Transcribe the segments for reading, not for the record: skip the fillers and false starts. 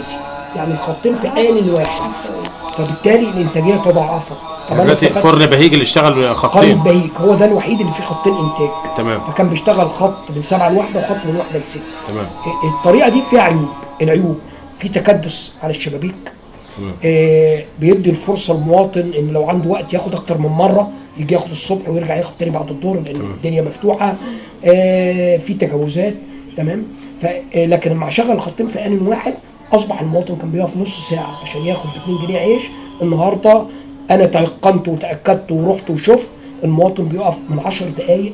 متوازي، يعني الخطين في آن واحد، فبالتالي الانتاجيه تضاعفت. طب دلوقتي فرن بهيج اللي اشتغل خطين، فرن بهيج هو ده الوحيد اللي فيه خطين انتاج. تمام. فكان بيشتغل خط من 7 ل1 وخط من 1 ل6. تمام. الطريقه دي فيها عيوب. العيوب في تكدس على الشبابيك. بيدي الفرصه للمواطن ان لو عنده وقت ياخد اكتر من مره، يجي ياخد الصبح ويرجع ياخد تاني بعد الظهر لان الدنيا مفتوحه. في تجاوزات. تمام. لكن لما شغل الخطين في آن واحد اصبح المواطن كان بيقف نص ساعه عشان ياخد ب2 جنيه عيش. النهارده انا تيقنت وتاكدت ورحت وشفت المواطن بيقف من 10 دقائق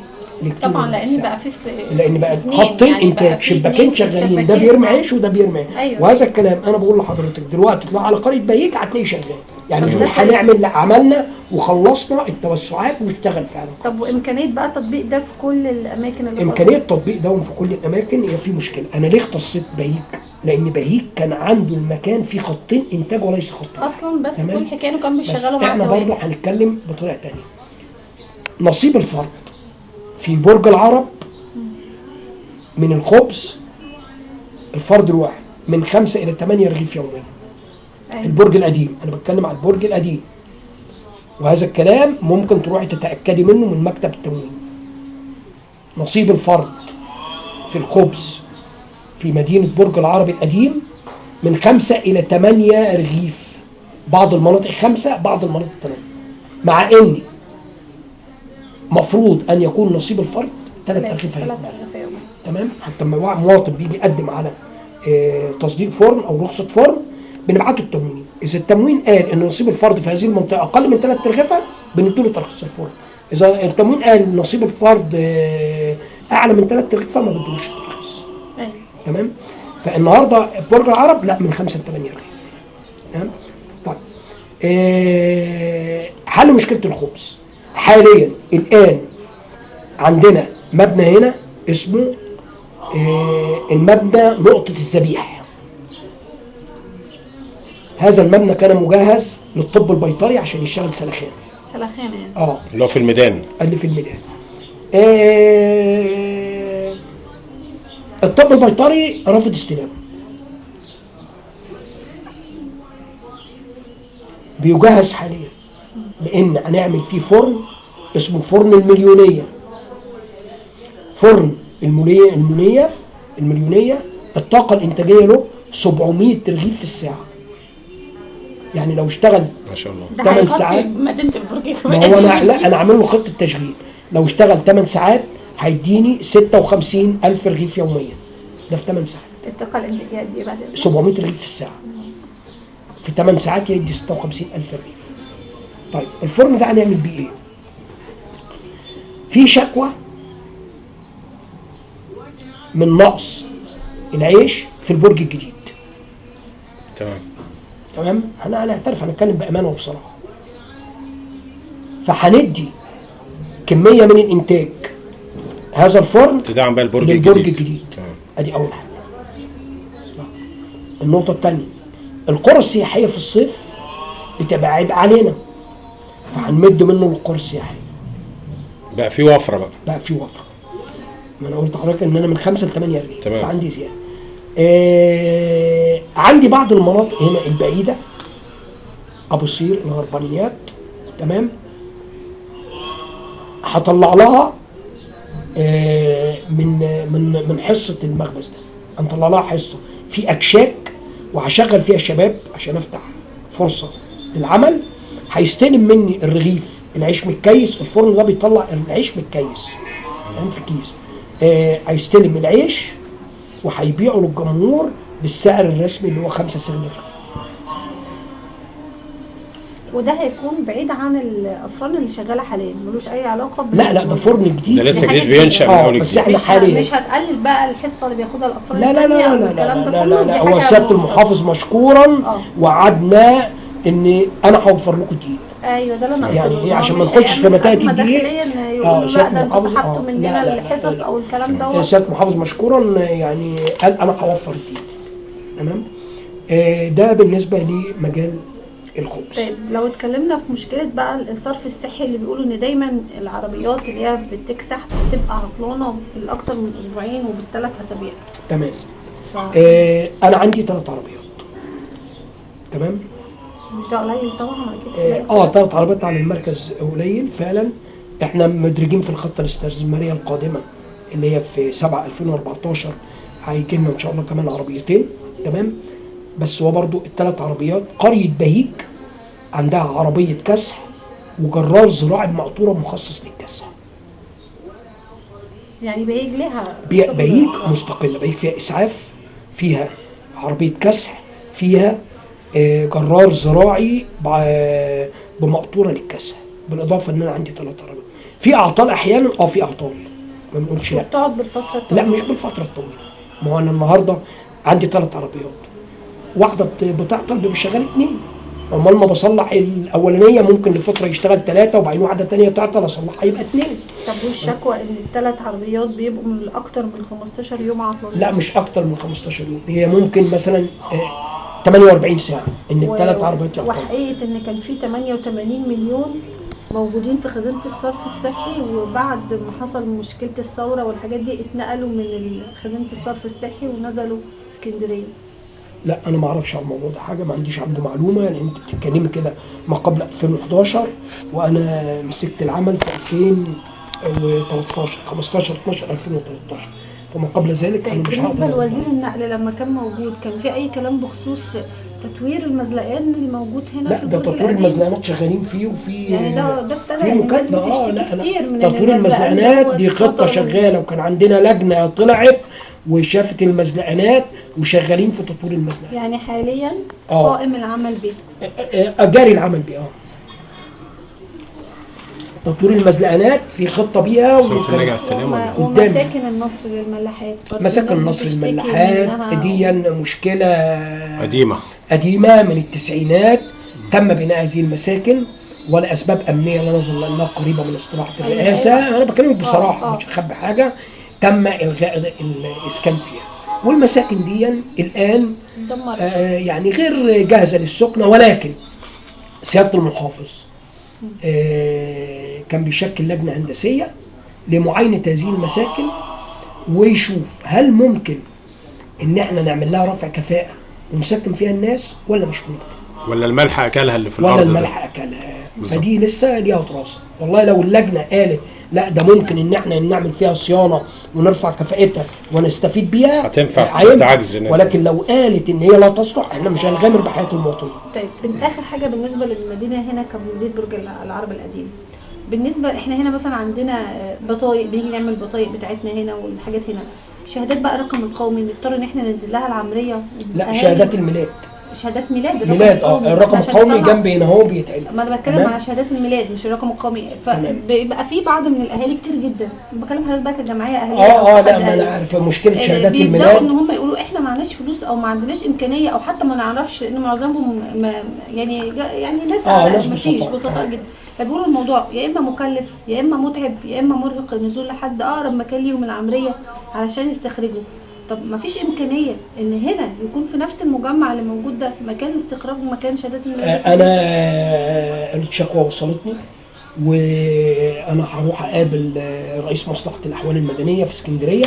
طبعا لان بقى خطين يعني انتاج، شباكين شغالين، ده بيرمي عيش وده بيرمي. أيوة. وهذا الكلام انا بقول لحضرتك دلوقتي اطلع على قريه بهيج هتلاقيه شغال، يعني مش هنعمل، لا عملنا وخلصنا التوسعات واشتغل فعلا. طب وامكانيه بقى تطبيق ده في كل الاماكن اللي امكانيه تطبيق ده في كل الاماكن هي في مشكله. انا ليه اختصيت بهيج؟ لان بهيج كان عنده المكان فيه خطين انتاج وليس خطين اصلا، بس كل حكايه كان بيشغلوا معاه. احنا برضه هنتكلم بطريقه ثانيه. نصيب الفرد في برج العرب من الخبز الفرد الواحد من 5 إلى 8 رغيف يوميا. أيوة. البرج القديم، انا بتكلم على البرج القديم، وهذا الكلام ممكن تروحي تتاكدي منه من مكتب التموين. نصيب الفرد في الخبز في مدينه برج العرب القديم من 5 إلى 8 رغيف، بعض المناطق 5 بعض المناطق 8، مع ان مفروض ان يكون نصيب الفرد 3 رغيف يوميا. تمام. حتى لما مواطن بيجي يقدم على تصديق فرن او رخصه فرن بنبعته التموين، اذا التموين قال ان نصيب الفرد في هذه المنطقه اقل من 3 رغيفه بنديله ترخيص الفرن، اذا التموين قال نصيب الفرد اعلى من 3 رغيفه ما بدلوش الترخيص. تمام. فالنهارده برج العرب لا من 5 ل 8 رغيف. تمام. طيب حل مشكله الخبز حاليا الان عندنا مبنى هنا اسمه المبنى نقطة الذبيح. هذا المبنى كان مجهز للطب البيطري عشان يشتغل سلخان يعني. اللي هو في الميدان. اللي في الميدان. الطب البيطري رافض استلامه. بيجهز حاليا لان هنعمل فيه فرن اسمه فرن المليونية. فرن المليونية الطاقة الانتاجية له 700 رغيف في الساعة. يعني لو اشتغل ما شاء الله 8 ساعات مدينة البرج. ما هو انا عامل له خطة تشغيل، لو اشتغل 8 ساعات هيديني 56,000 رغيف يوميا. ده في 8 ساعات. الطاقة الانتاجية دي بعد 700 رغيف في الساعة. في 8 ساعات يدي 56,000 رغيف. طيب الفرن ده هنعمل بيه ايه؟ في شكوى من نقص العيش في البرج الجديد. تمام. انا هنعترف، هنتكلم بامانه وبصراحه. فهندي كميه من الانتاج هذا الفرن تدعم بقى البرج الجديد. ادي اول حاجه. النقطه الثانيه، القرى السياحيه في الصيف بتبقى عبء علينا، فهنمد منه للقرى السياحيه. بقى في وفره بقى في وفره. ما انا قلت لحضرتك ان انا من 5 ل 8 رغيف، فعندي زياده. عندي بعض المناطق هنا البعيده، ابو سير، الغربانيات. تمام. هطلع لها من حصه المخبز ده، هنطلع لها حصه في اكشاك وهشغل فيها الشباب عشان افتح فرصه للعمل. هيستلم مني الرغيف العيش متكيس، الفرن ده بيطلع العيش متكيس يعني في كيس. هيستلم العيش وهيبيعه للجمهور بالسعر الرسمي اللي هو 5 سنت. وده هيكون بعيد عن الافران اللي شغاله حاليا، ملوش اي علاقه لا ده فرن جديد، ده لسه جديد بينشأ من اول جديد. بس احنا حاليا مش هتقلل بقى الحصه اللي بياخدها الافران لا لا لا لا لا لا لا. هو سياده المحافظ مشكورا وعدنا ان انا هوفر لكم دقيق. ايوه ده اللي انا يعني ايه عشان ما نخش في متاهه الدقيق. يقولوا لا ده انتوا سحبتوا مننا الحصص او الكلام دوت. سياده المحافظ مشكورا يعني قال انا هوفر الدقيق. تمام. ده بالنسبه لمجال الخبز. طيب لو اتكلمنا في مشكله بقى الصرف الصحي اللي بيقولوا ان دايما العربيات اللي هي بتكسح بتبقى عطلانه بالاكثر من اسبوعين وبال3 اسابيع. تمام. انا عندي 3 عربيات. تمام. مش ده قليل طبعا اكيد. 3 عربيات على المركز قليل فعلا. احنا مدرجين في الخطه الاستثماريه القادمه اللي هي في 7/2014 هيجي لنا ان شاء الله كمان عربيتين. تمام. بس هو برضو ال3 عربيات قريه بهيج عندها عربيه كسح وجرار زراعي بمقطوره مخصص للكسح. يعني بهيج لها بهيج مستقله، بهيج فيها اسعاف، فيها عربيه كسح، فيها جرار زراعي بمقطوره للكسح، بالاضافه ان انا عندي 3 عربيات. في اعطال احيانا، في اعطال ما بنقولش لا. بتقعد بالفتره الطويله؟ لا مش بالفتره الطويله. ما هو انا النهارده عندي 3 عربيات، واحده بتعطل بشغال 2. امال ما بصلح الاولانيه ممكن لفتره يشتغل 3 وبعدين واحده ثانيه تعطل اصلحها يبقى 2. طب والشكوى ان ال3 عربيات بيبقوا من اكتر من 15 يوم عطلانين؟ لا مش اكتر من 15 يوم، هي ممكن مثلا 48 ساعه ان ال3 عربيات يعطلوا. وحقيقه ان كان في 88 مليون موجودين في خزينه الصرف الصحي، وبعد ما حصل مشكله الثوره والحاجات دي اتنقلوا من خزينه الصرف الصحي ونزلوا اسكندريه. لا انا ما اعرفش عن الموضوع ده حاجه، ما عنديش عنده معلومه، لان انت بتتكلمي كده ما قبل 2011 وانا مسكت العمل في 2013 15 12 2013، فما قبل ذلك انا مش بالنسبه هقدر. لوزير النقل لما كان موجود كان في اي كلام بخصوص تطوير المزلقان اللي موجود هنا؟ لا في ده البرج تطوير القديم؟ المزلقانات شغالين فيه، وفي يعني ده ابتدى في يعني الناس مكاتبه. بتشتكي لا كتير من تطوير المزلقانات دي خطه شغاله، وكان عندنا لجنه طلعت وشافت المزلقانات وشغالين في تطوير المزلقانات. يعني حاليا قائم العمل به. جاري العمل بيه. تطوير المزلقانات في خطه بيها ومساكن النصر للملاحات. مساكن النصر للملاحات دي مشكله قديمه من التسعينات. تم بناء هذه المساكن ولاسباب امنيه لا نظن انها قريبه من استراحه الرئاسه. انا بكلمك بصراحه مش هخبي حاجه. تم الغاء الاسكان فيها، والمساكن دي الان يعني غير جاهزه للسكنه، ولكن سياده المحافظ كان بيشكل لجنه هندسيه لمعاينه هذه المساكن ويشوف هل ممكن ان احنا نعمل لها رفع كفاءه ونسكن فيها الناس ولا مش ممكن، ولا الملح اكلها اللي في الارض، ولا الملح اكلها. فدي لسه ليها دراسه. والله لو اللجنه قالت لا ده ممكن ان احنا نعمل فيها صيانه ونرفع كفاءتها ونستفيد بيها هتنفع تعجز الناس. ولكن لو قالت ان هي لا تصلح احنا مش هنغامر بحياه المواطنين. طيب اخر حاجه بالنسبه للمدينه هنا كمدينه برج العرب القديم، بالنسبه احنا هنا مثلا عندنا بطايق، بنيجي نعمل بطايق بتاعتنا هنا والحاجات هنا، شهادات بقى الرقم القومي نضطر ان احنا ننزل لها العمريه. لا شهادات الميلاد. شهادات ميلاد الرقم القومي جنب هنا اهو بيتعمل. ما انا بتكلم على شهادات الميلاد مش الرقم القومي. فبيبقى في بعض من الاهالي كتير جدا، بكلم حضرتك بقى كجمعيه اهليه لا ما انا عارفه مشكله شهادات الميلاد. بيبداوا ان هم يقولوا احنا ما عندناش فلوس او ما عندناش امكانيه او حتى ما نعرفش، لان معظمهم يعني ناس مفيش بسطاء جدا. فبيقولوا الموضوع يا اما مكلف يا اما متعب يا اما مرهق النزول لحد اقرب مكان ليهم العمريه علشان يستخرجوا. طب ما فيش امكانيه ان هنا يكون في نفس المجمع اللي موجود ده مكان استخراج ومكان شهادات الميلاد؟ انا الشكوى وصلتني وانا هروح اقابل رئيس مصلحه الاحوال المدنيه في اسكندريه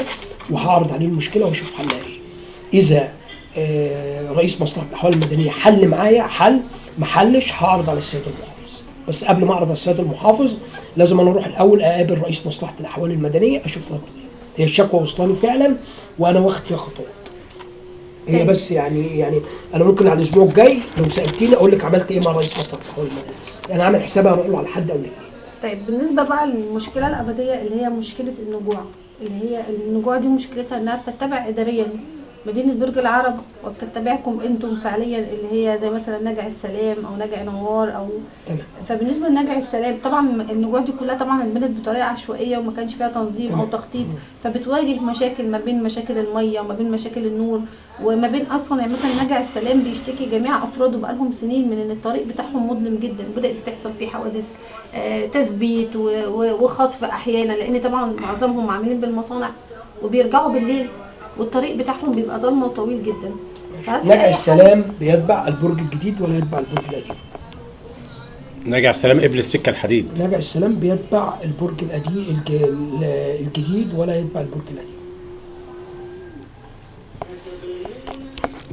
وهعرض عليه المشكله واشوف حلها ايه. اذا رئيس مصلحه الاحوال المدنيه حل معايا حل، ما حلش هعرض على السيد المحافظ. بس قبل ما اعرض على السيد المحافظ لازم انا اروح الاول اقابل رئيس مصلحه الاحوال المدنيه اشوف رده. هي الشكوى وصلاني فعلا وانا واخد فيها خطوات. هي بس يعني انا ممكن على الاسبوع الجاي لو سالتيني اقول لك عملت ايه مع رئيس مصلحه الاحوال المدنيه. انا عامل حسابي اروح له على حد او الاثنين. طيب بالنسبه بقى للمشكله الابديه اللي هي مشكله النجوع، اللي هي النجوع دي مشكلتها انها بتتبع اداريا مدينه برج العرب وبتتبعكم انتم فعليا، اللي هي زي مثلا نجع السلام او نجع نوار او تمام. فبالنسبه لنجع السلام طبعا النجوع دي كلها طبعا اتبنت بطريقه عشوائيه وما كانش فيها تنظيم او تخطيط، فبتواجه مشاكل ما بين مشاكل الميه وما بين مشاكل النور وما بين اصلا يعني مثلا نجع السلام بيشتكي جميع افراده بقالهم سنين من ان الطريق بتاعهم مظلم جدا، بدات تحصل فيه حوادث تثبيت وخطف احيانا، لان طبعا معظمهم عاملين بالمصانع وبيرجعوا بالليل والطريق بتاعهم بيبقى ضلمه وطويل جدا. نجع السلام بيتبع البرج الجديد ولا يتبع البرج القديم؟ نجع السلام قبل السكه الحديد. نجع السلام بيتبع البرج القديم الجديد ولا يتبع البرج القديم؟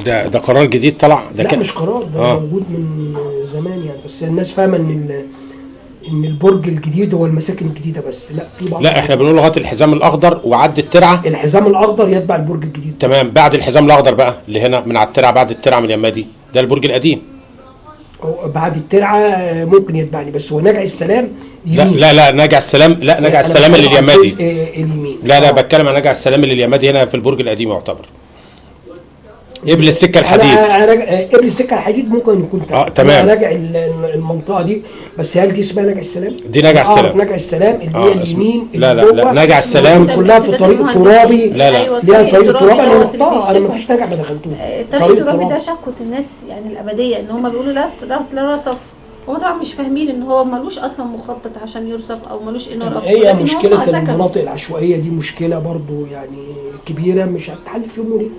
ده قرار جديد طلع ده لا مش قرار، ده موجود من زمان يعني، بس الناس فاهمه ان البرج الجديد هو المساكن الجديده بس. لا، في بعض. لا احنا بنقول لغايه الحزام الاخضر وعد الترعه. الحزام الاخضر يتبع البرج الجديد. تمام. بعد الحزام الاخضر بقى اللي هنا من على الترعه، بعد الترعه من اليمادي، ده البرج القديم. بعد الترعه ممكن يتبعني، بس هو نجع السلام يمين. لا نجع السلام، لا نجع السلام اللي اليمادي. اليمين. لا بتكلم عن نجع السلام اللي اليمادي هنا في البرج القديم يعتبر. قبل السكه الحديد. قبل السكه الحديد ممكن يكون تمام. راجع المنطقه دي، بس هل دي اسمها نجع السلام؟ دي نجع السلام. نجع السلام اللي هي اليمين. لا نجع السلام كلها في طريق ترابي. لا ليها طريق ترابي. انا ما فيش نجع ما دخلتوش. طريق ترابي ده شكوة الناس يعني الابديه، ان هم بيقولوا لا رصف. هم طبعا مش فاهمين ان هو ملوش اصلا مخطط عشان يرصف او ملوش اناره. هي مشكله المناطق العشوائيه دي مشكله برضو يعني كبيره، مش هتتحل في يوم وليله.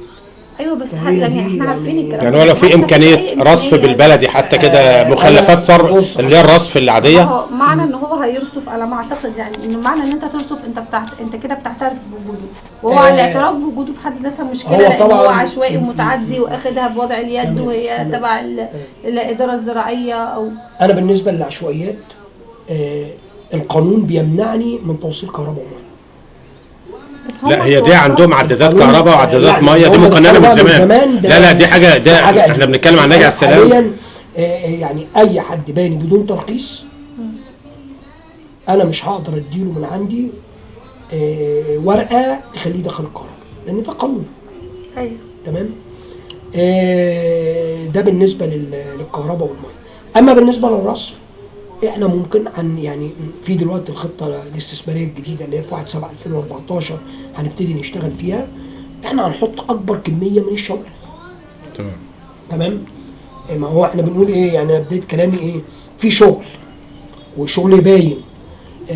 ايوه بس يعني احنا عارفين الكلام يعني هو لو في امكانيه رصف بالبلدي حتى كده مخلفات صرف اللي هي الرصف العاديه. معنى ان هو هيرصف على ما اعتقد يعني ان معنى ان انت ترصف انت كده بتعترف بوجوده، وهو الاعتراف بوجوده في حد ذاتها مشكله، لان هو عشوائي ومتعدي واخدها بوضع اليد وهي تبع الاداره الزراعيه. او انا بالنسبه للعشوائيات القانون بيمنعني من توصيل كهرباء وميه. لا هي دي عندهم عدادات كهرباء وعدادات ميه، دي مقننه من زمان. لا دي حاجه، ده احنا بنتكلم عن نجع السلام. حاليا يعني اي حد باني بدون ترخيص انا مش هقدر اديله من عندي ورقه تخليه يدخل الكهرباء، لان ده قانون. ايوه تمام. ده بالنسبه للكهرباء والميه. اما بالنسبه للرصف احنا ممكن يعني في دلوقتي الخطه الاستثماريه الجديده اللي هي في 1/7/2014 هنبتدي نشتغل فيها. احنا هنحط اكبر كميه من الشوارع. تمام. ما هو احنا بنقول ايه يعني، بدايه كلامي ايه، في شغل والشغل باين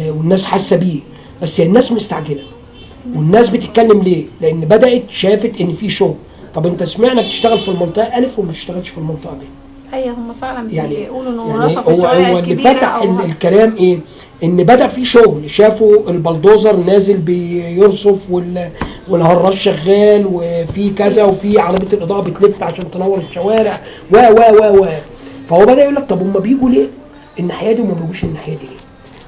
والناس حاسه بيه، بس الناس مستعجله والناس بتتكلم ليه؟ لان بدات شافت ان في شغل. طب انت سمعنا بتشتغل في المنطقه الف وما بتشتغلش في المنطقه ب. ايوه هم فعلا بيقولوا انه يعني رصف الشوارع هو اللي فتح الكلام ايه؟ ان بدا في شغل، شافوا البلدوزر نازل بيرصف والهراش شغال وفي كذا وفي عربيه الاضاءه بتلف عشان تنور الشوارع و و و فهو بدا يقول لك طب هم بيجوا ليه الناحيه دي وما بيجوش الناحيه دي ليه؟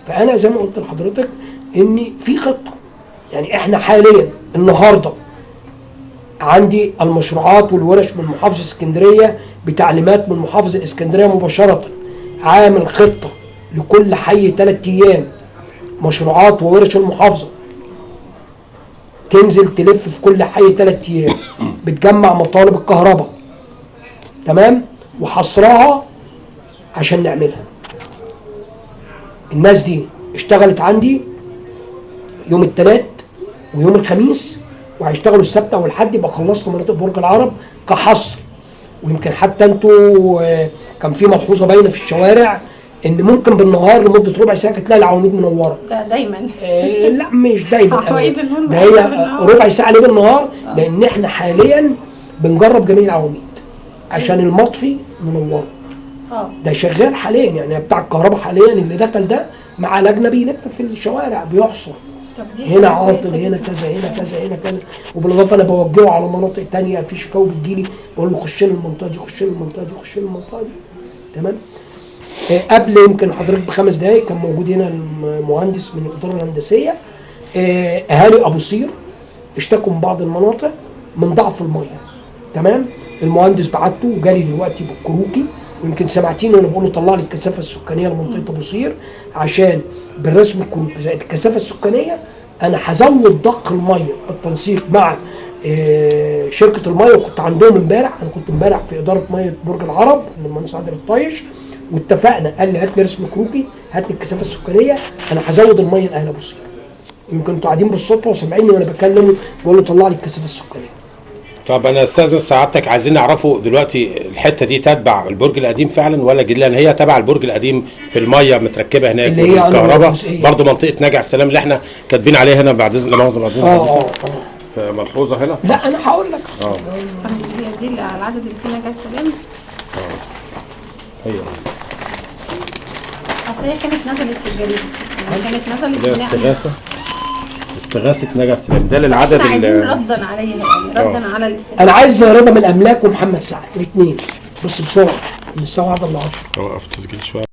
فانا زي ما قلت لحضرتك ان في خطه. يعني احنا حاليا النهارده عندي المشروعات والورش من محافظه اسكندريه بتعليمات من محافظ الاسكندريه مباشره، عامل خطه لكل حي 3 ايام مشروعات وورش المحافظه تنزل تلف في كل حي 3 ايام بتجمع مطالب الكهرباء. تمام. وحصرها عشان نعملها. الناس دي اشتغلت عندي يوم الثلاث ويوم الخميس، وهيشتغلوا السبت والحد، يبقى خلصنا مناطق برج العرب كحصر. ويمكن حتى انتوا كان في ملحوظه باينه في الشوارع ان ممكن بالنهار لمده ربع ساعه تلاقي العواميد منوره. ده دايما. لا مش دايما. ده هي ربع ساعه ليه بالنهار؟ لان احنا حاليا بنجرب جميع العواميد عشان المطفي منوره. ده شغال حاليا يعني بتاع الكهرباء حاليا اللي دخل ده مع لجنه بيلف في الشوارع بيحصر هنا عاطل هنا كذا هنا كذا هنا كذا. وبالاضافه انا بوجهه على مناطق ثانيه في شكاوي بتجيلي بقول له خش لي المنطقه دي، خش لي المنطقه دي، خش لي المنطقه دي. تمام. قبل يمكن حضرتك ب5 دقائق كان موجود هنا المهندس من الاداره الهندسيه. اهالي ابو صير اشتكوا من بعض المناطق من ضعف الميه. تمام. المهندس بعته وجالي دلوقتي بالكروكي، ويمكن سمعتيني وانا بقول له طلع لي الكثافه السكانيه لمنطقه ابو صير، عشان بالرسم الكروكي زائد الكثافه السكانيه انا هزود ضخ الميه بالتنسيق مع شركه الميه. وكنت عندهم امبارح، انا كنت امبارح في اداره ميه برج العرب المهندس عادل الطايش، واتفقنا. قال لي هات لي رسم كروكي، هات لي الكثافه السكانيه، انا هزود الميه لاهل ابو صير. يمكن انتوا قاعدين بالصدفه وسامعيني وانا بكلمه بقول له طلع لي الكثافه السكانيه. طب انا استاذن سعادتك، عايزين نعرفوا دلوقتي الحته دي تتبع البرج القديم فعلا ولا جديد؟ لان هي تبع البرج القديم في الميه متركبه هناك والكهرباء برضه منطقه نجع السلام اللي احنا كاتبين عليها هنا بعد اذن مؤاخذه ملحوظه هنا. لا انا هقول لك. هي دي على العدد اللي في نجع السلام. هي اصل هي كانت نزلت في الجريده، كانت نزلت استغاثه نجع السلام ده للعدد احنا عايزين ردا عليها يعني ردا على الاستغاثه. انا عايز رضا من الاملاك ومحمد سعد الاثنين. بص بسرعه من الساعه 1 ل 10. وقف تسجيل شويه.